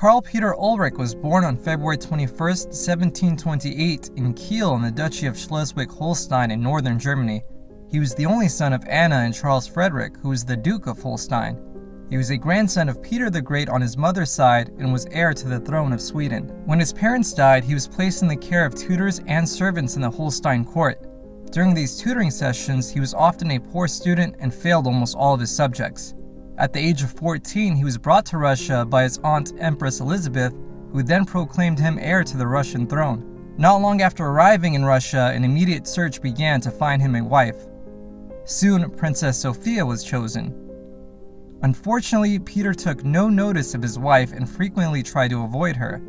Karl Peter Ulrich was born on February 21, 1728 in Kiel in the Duchy of Schleswig-Holstein in northern Germany. He was the only son of Anna and Charles Frederick, who was the Duke of Holstein. He was a grandson of Peter the Great on his mother's side and was heir to the throne of Sweden. When his parents died, he was placed in the care of tutors and servants in the Holstein court. During these tutoring sessions, he was often a poor student and failed almost all of his subjects. At the age of 14, he was brought to Russia by his aunt Empress Elizabeth, who then proclaimed him heir to the Russian throne. Not long after arriving in Russia, an immediate search began to find him a wife. Soon, Princess Sophia was chosen. Unfortunately, Peter took no notice of his wife and frequently tried to avoid her.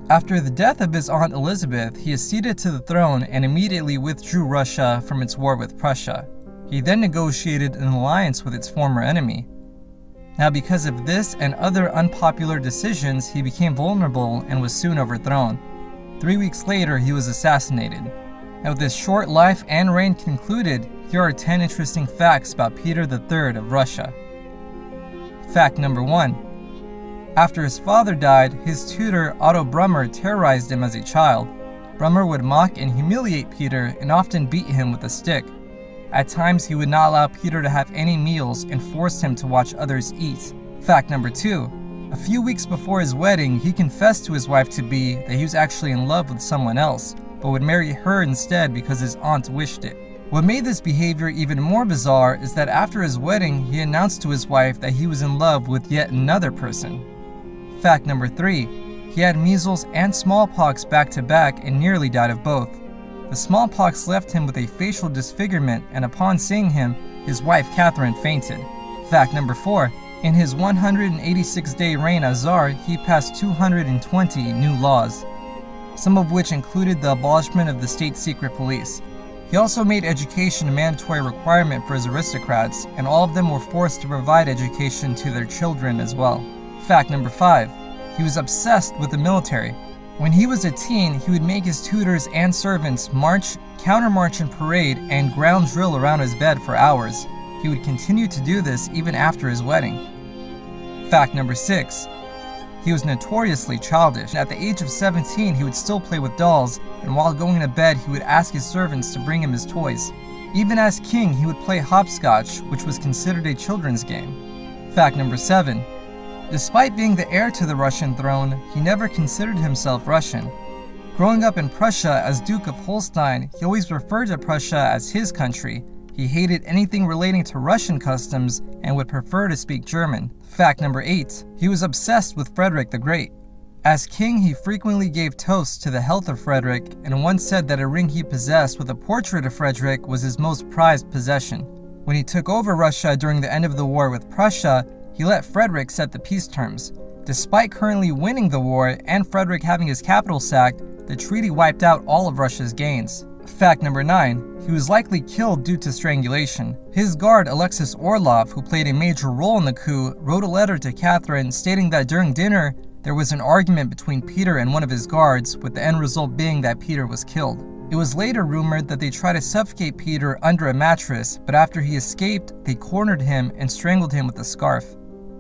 After the death of his aunt Elizabeth, he acceded to the throne and immediately withdrew Russia from its war with Prussia. He then negotiated an alliance with its former enemy. Now, because of this and other unpopular decisions, he became vulnerable and was soon overthrown. 3 weeks later, he was assassinated. Now, with his short life and reign concluded, here are 10 interesting facts about Peter III of Russia. Fact number 1. After his father died, his tutor Otto Brummer terrorized him as a child. Brummer would mock and humiliate Peter and often beat him with a stick. At times, he would not allow Peter to have any meals and forced him to watch others eat. Fact number 2. A few weeks before his wedding, he confessed to his wife-to-be that he was actually in love with someone else, but would marry her instead because his aunt wished it. What made this behavior even more bizarre is that after his wedding, he announced to his wife that he was in love with yet another person. Fact number 3. He had measles and smallpox back-to-back and nearly died of both. The smallpox left him with a facial disfigurement, and upon seeing him, his wife Catherine fainted. Fact number 4. In his 186-day reign as Tsar, he passed 220 new laws, some of which included the abolishment of the state secret police. He also made education a mandatory requirement for his aristocrats, and all of them were forced to provide education to their children as well. Fact number 5. He was obsessed with the military. When he was a teen, he would make his tutors and servants march, countermarch in parade, and ground drill around his bed for hours. He would continue to do this even after his wedding. Fact number 6. He was notoriously childish. At the age of 17, he would still play with dolls, and while going to bed, he would ask his servants to bring him his toys. Even as king, he would play hopscotch, which was considered a children's game. Fact number 7. Despite being the heir to the Russian throne, he never considered himself Russian. Growing up in Prussia as Duke of Holstein, he always referred to Prussia as his country. He hated anything relating to Russian customs and would prefer to speak German. Fact number 8. He was obsessed with Frederick the Great. As king, he frequently gave toasts to the health of Frederick, and once said that a ring he possessed with a portrait of Frederick was his most prized possession. When he took over Russia during the end of the war with Prussia, he let Frederick set the peace terms. Despite currently winning the war and Frederick having his capital sacked, the treaty wiped out all of Russia's gains. Fact number 9. He was likely killed due to strangulation. His guard, Alexis Orlov, who played a major role in the coup, wrote a letter to Catherine stating that during dinner, there was an argument between Peter and one of his guards, with the end result being that Peter was killed. It was later rumored that they tried to suffocate Peter under a mattress, but after he escaped, they cornered him and strangled him with a scarf.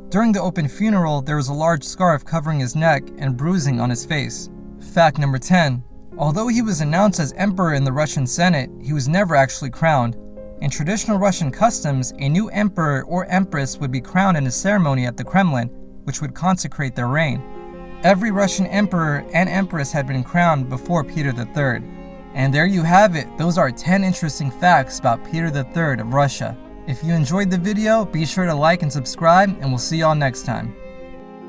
During the open funeral, there was a large scarf covering his neck and bruising on his face. Fact number 10. Although he was announced as emperor in the Russian Senate, he was never actually crowned. In traditional Russian customs, a new emperor or empress would be crowned in a ceremony at the Kremlin, which would consecrate their reign. Every Russian emperor and empress had been crowned before Peter III. And there you have it. Those are 10 interesting facts about Peter III of Russia. If you enjoyed the video, be sure to like and subscribe, and we'll see y'all next time.